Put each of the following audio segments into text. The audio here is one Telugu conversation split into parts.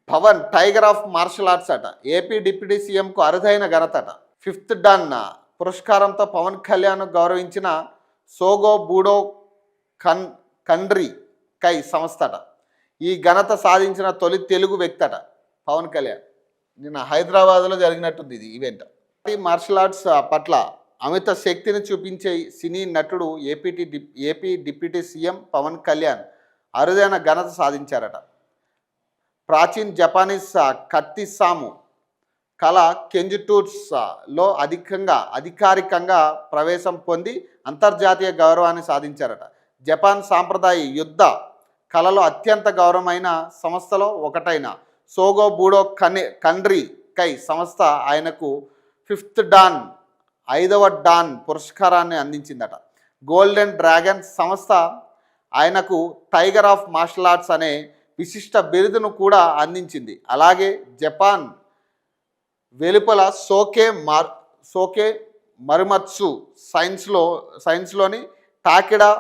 Pawan tiger of martial arts అట. ఏపీ డిప్యూటీ సీఎంకు అరుదైన ఘనత అట. ఫిఫ్త్ డన్ పురస్కారంతో పవన్ కళ్యాణ్ గౌరవించిన సోగో బూడో కండ్రి కై సంస్థ అట. ఈ ఘనత సాధించిన తొలి తెలుగు వ్యక్తి అట పవన్ కళ్యాణ్. నిన్న హైదరాబాద్లో జరిగినట్టుంది ఇది ఈవెంట్. మార్షల్ ఆర్ట్స్ పట్ల అమిత శక్తిని చూపించే సినీ నటుడు AP deputy CM Pawan Kalyan అరుదైన ఘనత సాధించారట. ప్రాచీన్ జపానీస్ కత్తిసాము కళ కెంజుటూర్స్లో అధికారికంగా ప్రవేశం పొంది అంతర్జాతీయ గౌరవాన్ని సాధించారట. జపాన్ సాంప్రదాయ యుద్ధ కళలో అత్యంత గౌరవమైన సంస్థలో ఒకటైన సోగో బూడో కండ్రి కై సంస్థ ఆయనకు ఫిఫ్త్ డాన్ 5వ డాన్ పురస్కారాన్ని అందించిందట. గోల్డెన్ డ్రాగన్ సంస్థ ఆయనకు టైగర్ ఆఫ్ మార్షల్ ఆర్ట్స్ అనే విశిష్ట బిరుదును కూడా అందించింది. అలాగే జపాన్ వెలుపల సోకే మరుమత్సు సైన్స్లోని టాకెడా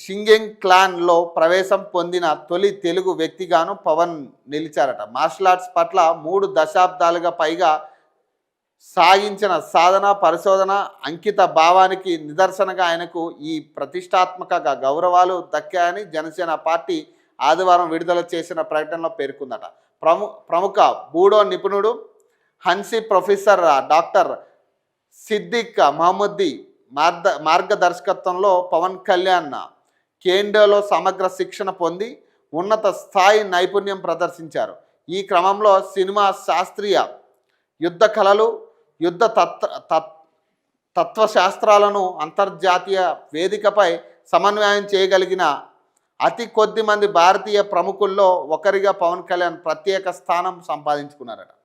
షింగెంగ్ క్లాన్లో ప్రవేశం పొందిన తొలి తెలుగు వ్యక్తిగాను పవన్ నిలిచారట. మార్షల్ ఆర్ట్స్ పట్ల 3 దశాబ్దాలుగా పైగా సాగించిన సాధన పరిశోధన అంకిత భావానికి నిదర్శనగా ఆయనకు ఈ ప్రతిష్టాత్మక గౌరవాలు దక్కాయని జనసేన పార్టీ ఆదివారం విడుదల చేసిన ప్రకటనలో పేర్కొందట. ప్రముఖ బూడో నిపుణుడు హన్సీ ప్రొఫెసర్ డాక్టర్ సిద్దిక్ మహమ్మదీ మార్గదర్శకత్వంలో పవన్ కళ్యాణ్ కేండోలో సమగ్ర శిక్షణ పొంది ఉన్నత స్థాయి నైపుణ్యం ప్రదర్శించారు. ఈ క్రమంలో సినిమా, శాస్త్రీయ యుద్ధ కళలు, యుద్ధ తత్వశాస్త్రాలను అంతర్జాతీయ వేదికపై సమన్వయం చేయగలిగిన అతి కొద్ది మంది భారతీయ ప్రముఖుల్లో ఒకరిగా పవన్ కళ్యాణ్ ప్రత్యేక స్థానం సంపాదించుకున్నారట.